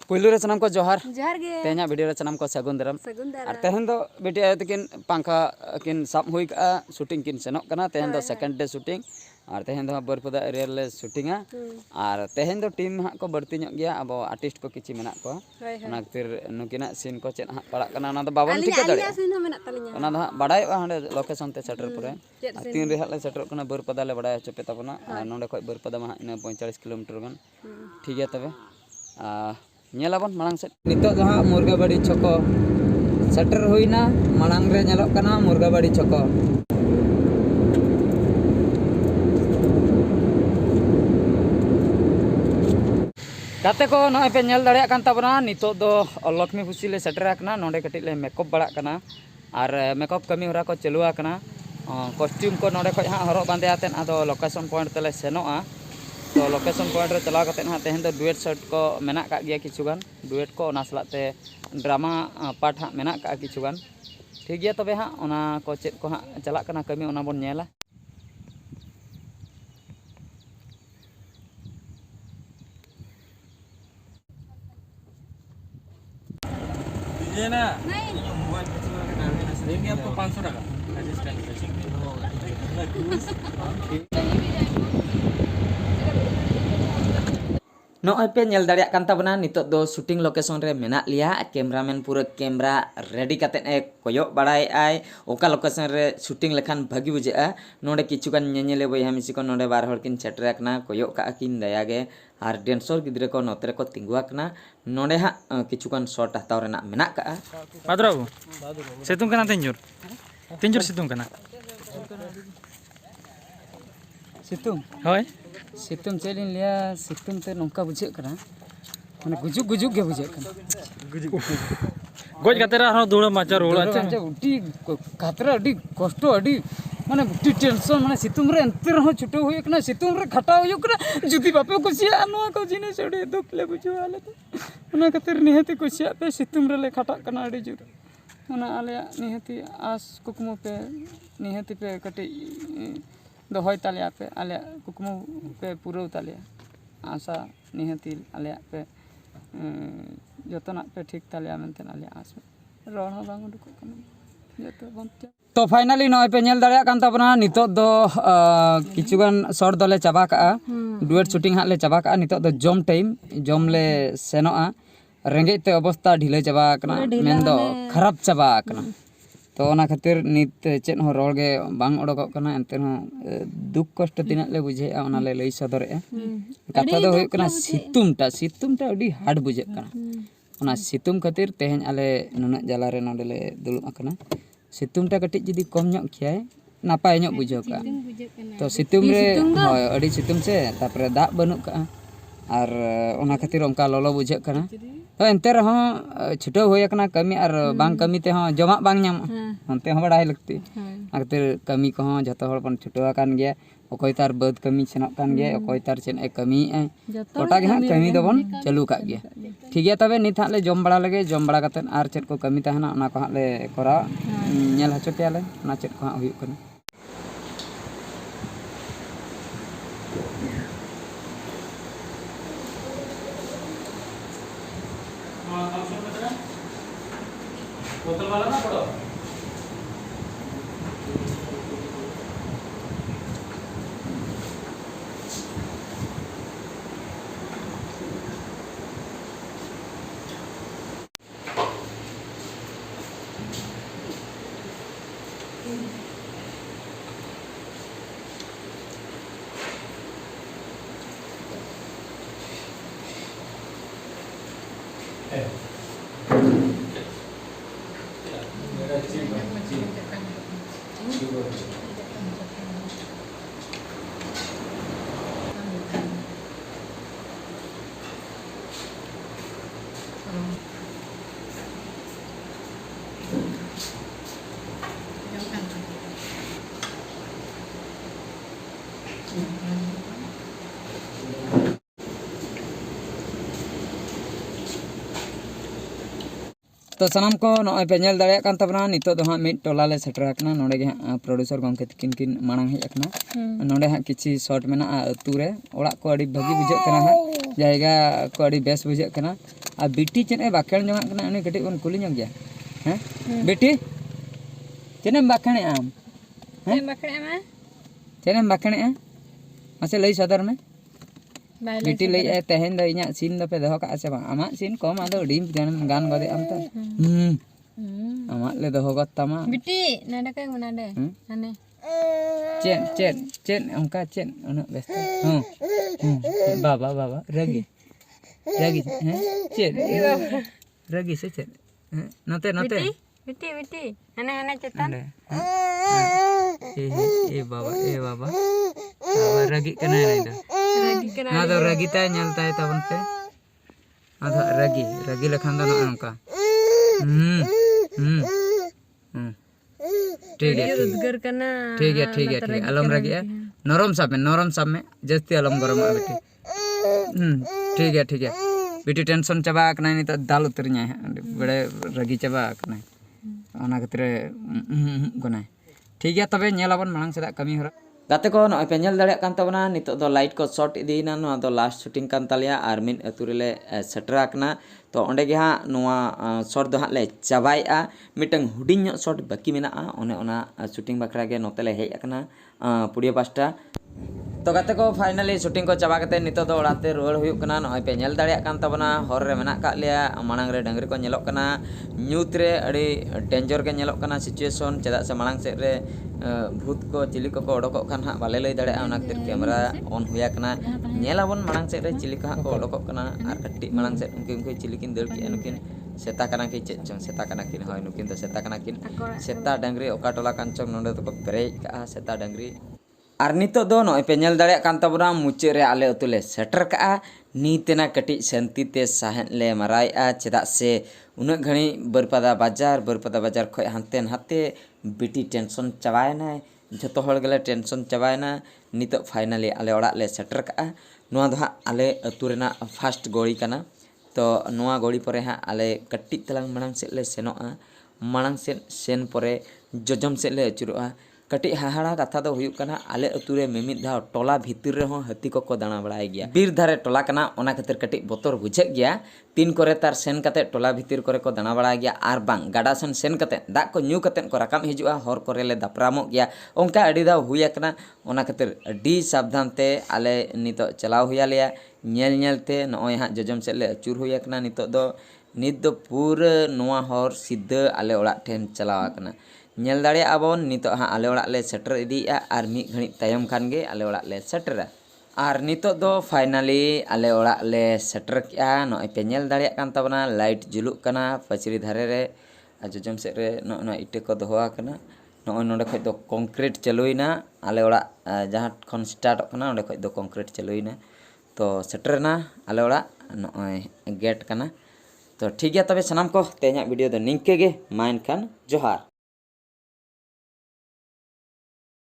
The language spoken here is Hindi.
पुलू रे सनम को जोहार जोहार गे तेना वीडियो रे सनम को सगुन दरम और तेहन दो बेटी आयो तकिन पंखा किन साब हुई का शूटिंग किन सेनोक कना तेहन दो सेकंड डे शूटिंग और तेहन दो बरपदा एरिया ले शूटिंगा और तेहन दो टीम हा को बढ़ती ᱧᱚᱜ गया अब आर्टिस्ट को किछि मेना को ओना खातिर नुकिना सीन को चेत हा पड़ा कना ओना दो बाबन ठीक दाड़े ओना दो बाडाय हांडे लोकेशन ते सेटर परे तीन रे हाले सेटर कना बरपदा ले बाडाय चपे तबना नोंडे खय बरपदा मा इन 45 किलोमीटर गन ठीक है तबे नेलाबन मांग से नितो दो हाँ मुर्गाबाड़ी छको सेटर हुईना मांग रे नेलोक कना मुर्गाबाड़ी छको गाते को नय पे नेल दाड़िया कान तबना नितो दो लक्ष्मी खुशी ले सेटर कना नोंडे कटिल ले मेकअप बड़ा कना और मेकअप कमी होरा को चलुआ कना कॉस्ट्यूम को नोंडे खय हाँ हरो बांदे आतेन आदो लोकेशन पॉइंट तले सेनोआ तो लोकेशन पॉइंट रे चला कते ना तेहन दो डुएट शॉट को मेना का गया किछुगान डुएट को ओना सलाते ड्रामा पार्ट हाँ मेना का किछुगान ठीक गया तबे हाँ ओना को चेत को हाँ चला कना कमी ओना बोन नेला ये ना देंगे आपको 500 टका नॉय पे नेल दाड़िया कान तबना नितो दो शूटिंग लोकेशन रे मेना लिया कैमरामैन पूरा कैमरा रेडी कते ए कोयो बड़ाय आय ओका लोकेशन रे शूटिंग लेखान भागी बुझेआ नोंडे किछुगान नेनेले बय हमिसी को नोंडे बार हर किन सेटर कना कोयो का किन दयागे और डेंसर गिद्रे को नोतरे को तिंगुआ कना नोंडे हा किछुगान शॉट हताव रेना मेना का बादराबू सितुंग कना तिंजोर सितुंग कना सितुंग होय सितुंग चेलिन लिया सितुंग ते नोंका बुझे कना माने गुजुग गुजुग गे बुझे कना गोज गाते रा दुड़ा माचा रोड अच्छा उटी कातरा अडी कष्ट अडी माने उटी टेंशन माने सितुंग रे अंते रहो छुटो होय कना सितुंग रे खटा होय कना जुदी बापे कुसिया नोआ को जिने सडे दुख ले बुझो आले तो ओना खातिर निहति कुसिया पे सितुंग रे ले खटा कना अडी जुर ओना आले निहति आस कुकमो पे निहति पे कटे दोहय तालिया पे आले कुकमो पे पूरा तालिया आशा निहति आले पे जतना पे ठीक तालिया मेनते आले आस रोड हो बांग उडुक कना जतो बंत तो फाइनली नय पे नेल दाड़िया कान तबना नितो दो किछुगान शॉट दोले चाबा का डुएट शूटिंग हा ले चाबा का नितो दो जम टाइम जम ले सेनोआ रेंगे ते अवस्था ढिले चाबा कना मेन दो खराब चाबा कना तो ओना खातिर नित चेन हो रोड गे बांग ओडोक कना एंते हो दुख कष्ट तिना ले बुझे ओना ले लई सदरे कथा दो होय कना सितुमटा अडी हार्ड बुझे कना ओना सितुम खातिर तेहेन आले नुना जाला रे नोडे ले दुलुम आकना सितुमटा कटिज जदी कम ᱧᱚᱜ खियाय नापाय ᱧᱚᱜ बुझो का तो सितुम रे होय अडी सितुम से तापरे दाग बनु का और ओना खातिर ओंका लोलो बुझे कना तो एंते रहो छुटो होय कना कमी और बांग कमी ते हो जमा बांग ᱧᱟᱢ हनते हो बडाय लगती खातिर कमी को हो जतो हर पन छुटो कान गया ओकोय तार बद कमी सेनक कान गया ओकोय तार चेन ए कमी ए गोटा गे कमी दोबन चालू का गया ठीक है तबे नित हाले जम बड़ा लगे जम बड़ा कते आर चेत को कमी तहना ओना को हाले करा नेल हचो पेयाले ओना चेत को हुई कना बोतल वाला ना पड़ो तो सामान को नॉय पे नेल दाड़े कान तबना नितो दो हां मिड टोला ले सेटर आकना नोडे गे हां प्रोड्यूसर गंके किन मांग हे आकना नोडे हां किछि शॉट मेना अतु रे ओड़ा को अडी भागी बुझे कना हां जायगा को अडी बेस बुझे कना आ बिटी चेने बाखेण जोंगा कना उनी कटी बन कुली जोग गया हैं बेटी चेने बाखेणे आम हैं बाखेणे में चेने बाखेणे मासे लई सदर में बेटी लई तेहेन द इना सीन द पे दहो का से बा आमा सीन कम आदो डीम गान गदे आम तो आमा ले दहो गत तमा बेटी नाडे का नाडे नाने चेन उनका चेन उन बेस्ट बाबा रगी हैं चेन रगी से चेन नते बेटी हने चेतन ए बाबा रगी कना ना तो रगी ताय nyalता है तबन पे आधा रगी लखन दो नका ठीक है रुदगर करना ठीक है अलम रगी है नरम साब में जस्ती अलम गरम बेटी ठीक है बेटी टेंशन चाबा कना नि तो दाल उतर न्या बड़े रगी चाबा कना ओना खतरे गना ठीक है तबे नेलाबन मांग सेदा कमी हरा गाते को नॉय पे नेल दाड़े कान तबना नितो दो लाइट को शॉट इदीना नो दो last shooting can't Talya are मिन अतुरेले सेटर आकना तो ओंडे गे हां नोआ शॉट दो हां ले चाबाइआ मिटंग हुडिंग शॉट बाकी मेना ओने ओना शूटिंग बखरा गे नोतेले हेज आकना पुड़िया पास्टा तो गाते को फाइनली शूटिंग को चाबा कते नितो दो ओड़ाते रुवाड़ हुयुक कना नॉय पे नेल दाड़े कान तबना हर रे मेना का लिया मांग रे डंगरी को नेलोक कना न्यूत रे अड़ी डेंजर के नेलोक कना सिचुएशन चेदा से मांग से रे भूत को चिली को ओडोक खान हां बाले लई दाड़े ओना खातिर कैमरा ऑन हुया कना नेलाबन मांग से रे चिली का को ओडोक कना आर कट्टी मांग से उनके चिली किन दड़ की नुकिन सेता कना की चेचों सेता कना किन होय नुकिन तो सेता कना किन सेता डंगरी ओका टोला कांचों नोंडे तो पेरेज का सेता डंगरी आर नितो दो नॉय पे नेल दाड़े कान तबना मुचे रे आले उतुले सेटर का नीतेना कटी शांति ते साहन ले मराइआ चेदा से उना घणी बरपदा बाजार खय हानते नाते बिटी टेंशन चाबायना जतो हळ गेले टेंशन चाबायना नितो फाइनली आले ओड़ा ले सेटर का नोआ दो आले अतु रेना फर्स्ट गोड़ी कना तो नोआ गोड़ी परे हां आले कट्टी तलांग मांग से ले सेनोआ मांग से सेन परे जजम से ले अचुरोआ कटी हाहाड़ा कथा दो हुयुक कना आले अतुरे मिमिद धाव टोला भीतर रे हो हाथी को दाणा बड़ाय गया बीर धारे टोला कना ओना खातिर कटी बोतर बुझे गया तीन करे तार सेन कते टोला भीतर करे को दाणा बड़ाय गया आर बांग गाडा सेन कते दा को न्यू कते को राकाम हिजुआ हर करे ले दापरामो गया ओंका अडी धाव हुया कना ओना खातिर अडी सावधान ते आले नितो चलाव हुया लिया नेलते नॉय हां जजम से ले अचुर हुया कना नित दो पूरा नोआ हर सिद्ध आले ओड़ा ठेन चलाव कना नेल दाड़े आबोन नितो हां आले ओड़ा ले सेटर इदीआ आर मी घणी तायम खान गे आले ओड़ा ले सेटरा आर नितो दो फाइनली आले ओड़ा ले सेटर किया नॉय पे नेल दाड़े कान तबना लाइट जुलुक कना पचरी धारे रे जजम से रे नो इटे को दोहा कना नो नोडे खय दो कंक्रीट चलुइना आले ओड़ा जहां खन स्टार्ट कना ओडे खय दो कंक्रीट चलुइना तो सेटरना आले ओड़ा नॉय गेट कना तो ठीक गया तबे सनाम को तेहना वीडियो दो निंके गे माइन खान जोहार।